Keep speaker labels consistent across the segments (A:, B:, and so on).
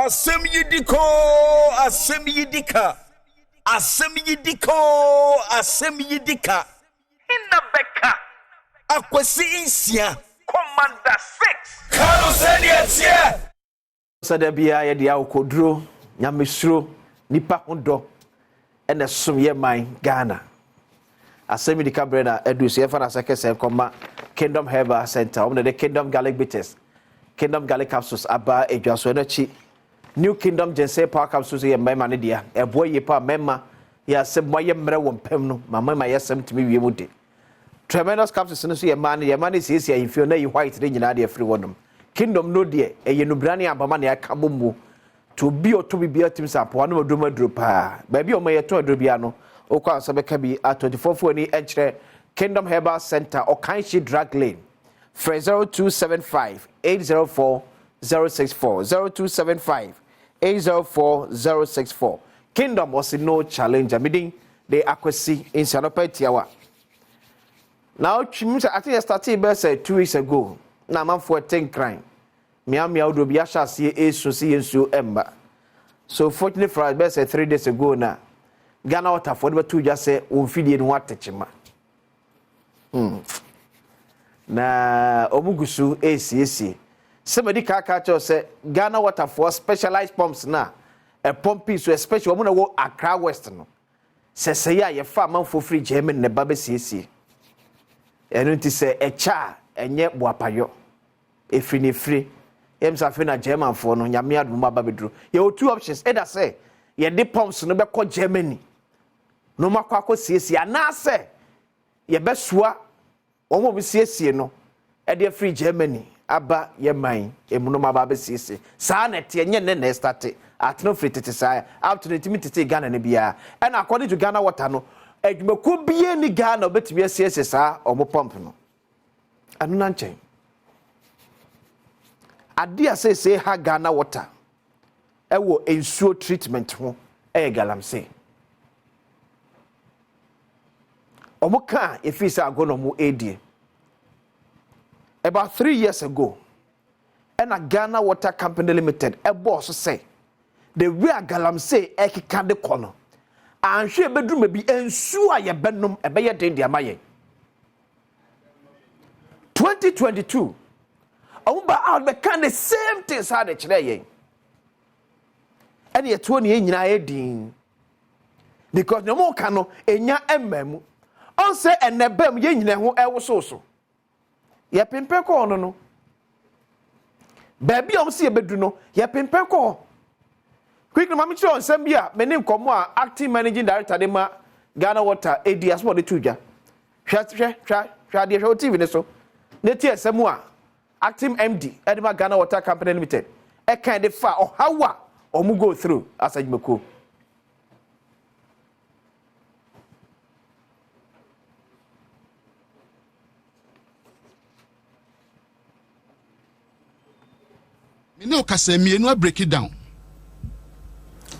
A: Asem yidiko, asem yidika. Asem yidiko, asem yidika. Inna beka. Akwesi insia. Commander 6. Kano seniatia.
B: Sadabia ye dia okodro, nyamesuro, nipa hondo. Ene som ye man Ghana. Asem yidika brena edu se fa na sekese koma Kingdom Herbal Center. Omne the Kingdom Garlic Bitters. Kingdom Garlic Capsules aba edwaso enachi. New Kingdom Jense Power Capsules ye mema ne dia. Ebo ye pa mema ya Asem moye mre wo mpem no. Mama ya Asem timi wie mu de. Tremendous Capsules no so ye man is here in Fiona you white de nyina de free wonum. Kingdom no de ye no brane abama ne aka bombo. To be or to be tim sampo no do madro pa. Baby o maye to adro bia no. Okwa so be ka bi at 24 ni enchre Kingdom Herbal Center or Kanshi Drug Lane. 0275 804 064 0275 804 Kingdom was no challenge. Meaning the accuracy in Sanopa. Now, I think I started 2 weeks ago. Now, I'm for 10 crime. Me would be a chassis is to see you ember. So, fortunately for us, 3 days ago now. Ghana water for the 2 just say, we'll feed in water. Na omugusu ACAC. Somebody kaka say Ghana water for specialized pumps na a pump is especially woman wo Accra West no. Say ya ye farm for free German ne babe CAC. Enu ti say e cha enye boapayo. Efini free. Em sa fe na German for no nyame aduma babedru. Ye o 2 options either say ye de pumps no be ko Germany. No makwa ko CAC ana say ye be soa omo bi CAC no e de free Germany. Aba ye man emuno maba be sisi sa na te nye ne start at no free tete sa out to the tete Ghana ne bia and according to Ghana water no adwumako bie ni Ghana obetimi asiesie sa omo pump no anu na nchen ade asese ha Ghana water ewo ensuo treatment ho galamse omo ka efisa agono mu edie. About 3 years ago, and a Ghana Water Company Limited, a boss say, the way a galamse eki kande kono. And she bedroom may be ensure ye benum a bayer day dia maye. 2022, Umba out the kind the same things had a chile. And ye 20 in din. Because no more cano, enya ememu. On say and nebem yen who I was also. Ye pimpe ko no baby am see bedu no ye pimpe ko quick no mami chiro nsem bia menim komo a acting managing director de ma Ghana Water ADS mo de tuja hwa de hwa TV ne so ne tie asemu a acting MD de ma Ghana Water Company Limited e kan de fa o hawa o mu go through asajimako
C: No, Casemiro, no break it down.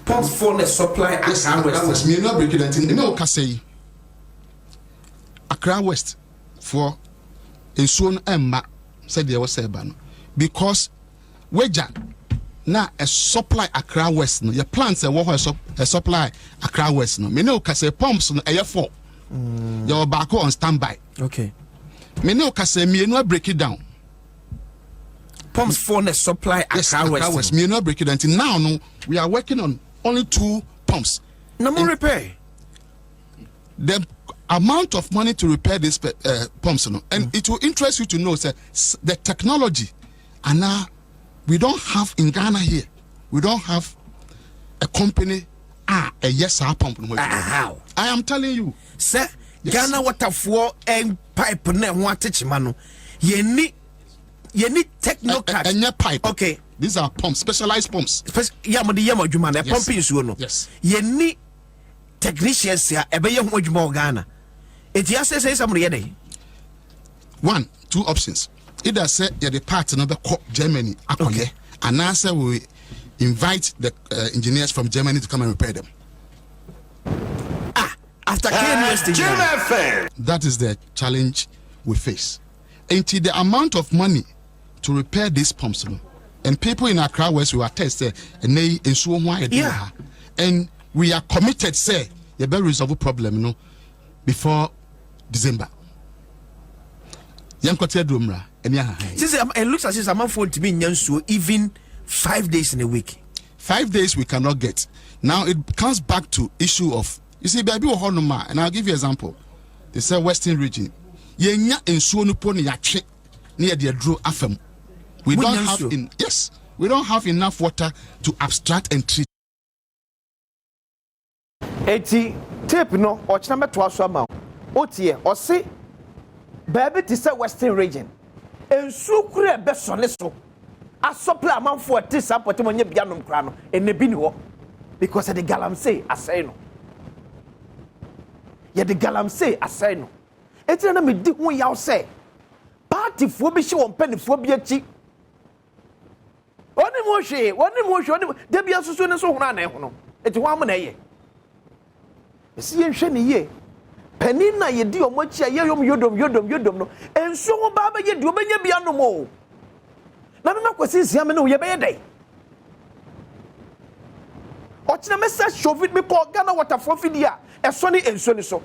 A: Pumps for the supply Accra West.
C: Me no break it down. No, Casey. Accra West for a soon Emma said there was a ban because Weja now a supply Accra West. No, your plants a supply Accra West. No, me no Casey pumps no air for your back on standby.
A: Okay.
C: Me no Casemiro, no break it down.
A: Pumps for the supply Accra West.
C: Me no break it until now. No, we are working on only 2 pumps.
A: No more repair.
C: The amount of money to repair these pumps, and it will interest you to know that the technology, and now we don't have in Ghana here. We don't have a company a yes pump.
A: How?
C: I am telling you,
A: sir. Yes. Ghana Water for and pipe ne want touch manu. You need technocrat.
C: And your pipe.
A: Okay.
C: These are pumps, specialized pumps.
A: Yama juma na pumping you no.
C: Yes.
A: You need technicians here. Ebe ye ho juma Ghana. It just say somebody yede.
C: 1, 2 options. Either say you're the partner of Germany. Okay. And answer we invite the engineers from Germany to come and repair them.
A: After Germany.
C: That is the challenge we face. Until the amount of money to repair these pumps, And people in Accra West will attest say and they ensure why and we are committed say you better resolve the problem, you know, before December. Young Kotia Drumra and
A: it looks as if I'm afford to be in Yansu even 5 days in a week.
C: 5 days we cannot get. Now it comes back to issue of, you see, baby Honoma, and I'll give you an example. They say Western region. Yenya ensuo no pon yache near the draw afem. We don't have we don't have enough water to abstract and treat.
B: Eti tape no or chama to aso ama. Otie or say baby to say Western region. Ensuo kure be sone so. Asopla amanfo ati sampote monye bianom kra no enebi ni ho because the galamsey asay no. Ye the galamsey asay no. Eti na me di ho yaw say party fo bi hye won panifo bi achi. Oni mo hwe de bia soso ne so hona na ho no. Eti ho am na ye. Esi ye hwe ne ye. Panin na ye di omochi ye yodom no. Enso ho ba ba ye di obenya bia no mo. Na me makwasi nsia me no ye be ye dai. Ochina me sa shovid me po Ghana water for fidia. Eso ni enso ni so.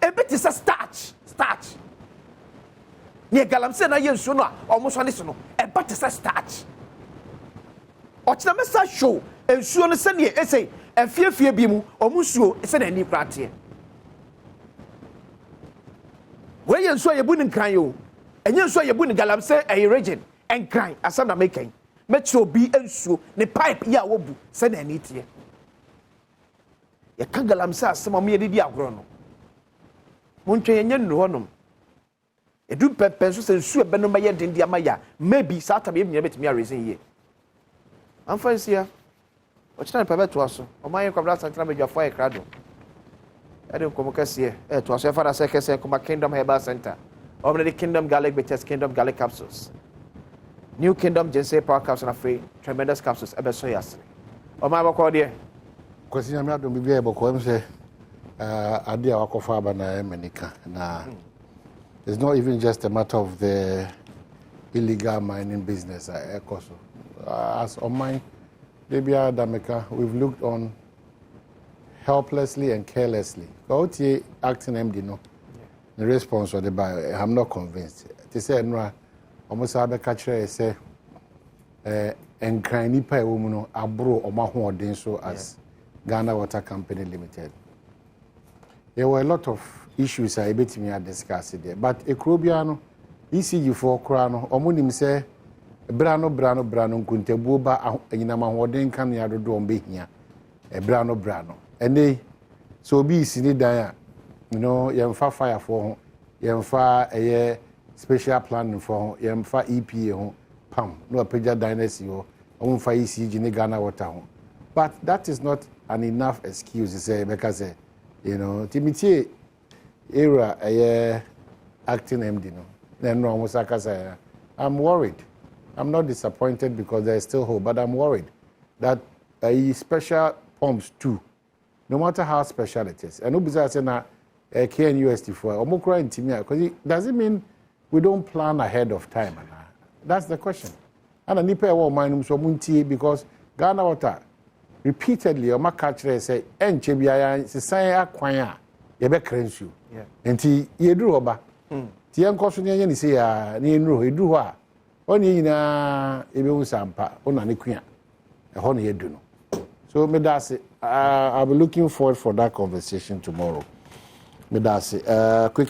B: Ebe ti sa starch. Ye galamse na ye enso no a omo so ni so no. Ebe ti sa starch. Ochina me sa show enso no se ne ese afie bi mu omo suo se na ani krate. We ye enso ye bu ni nkran yo. Enye enso ye bu ni galamse e region. And crying, as I'm making. Metro be ensuo, the pipe ya wobu, send an itie. Ye kangalamsa, some of me did agrono. Munche yen no. A do pencils and sue benomaya dindia maya, maybe Saturday me me raising ye. I'm fancy here. What's time permit to us? O my cobras and travel your fire crado. I don't come here. It was your father second come Kingdom Herbal Center. Over the Kingdom Garlic Bitters Kingdom Garlic Capsules. New Kingdom Ginseng Power Capsules and free tremendous capsules ever so yesterday. Oh my God, dear.
D: Question I'm not going to be able to say, idea of Faba na America. Nah, it's not even just a matter of the illegal mining business. As on mine, Libya Dameka, we've looked on helplessly and carelessly. Out here acting MD no. The response of the buyer, I'm not convinced. They say no. Almost have a catcher say, and cranny pay woman abro or maho so as Ghana Water Company Limited. There were a lot of issues I bet me at discuss there, but a Crobiano, ECU for Crano, or Munim say, Brano, Kunte Buba, and Yama Warden can yard do on be here, a Brano. And they so be seen there, you know, you have fire for you have a year. Special planning for Yamfa EPA PAM, no Peja Dynasty or Umfa ECG in Ghana Water. But that is not an enough excuse to say because you know, Timothy era a acting MD no. Then no Musaka say I'm worried. I'm not disappointed because there is still hope, but I'm worried that a special pumps too, no matter how special it is. And Ubisa say na KNUST for Omokra in Timia, because does it mean we don't plan ahead of time? That's the question. And a nipa wa mind so munti because Ghana Water repeatedly o makachre say enche bia se san akwan a ye be krensu. Enti ye duru oba. Ti enkoso ne ni say ya ne nuru edu ho a oni nyina ebe hu sampa ona ne kua. E ho ne edu no. So me da say I'll be looking forward for that conversation tomorrow. Me da say quickly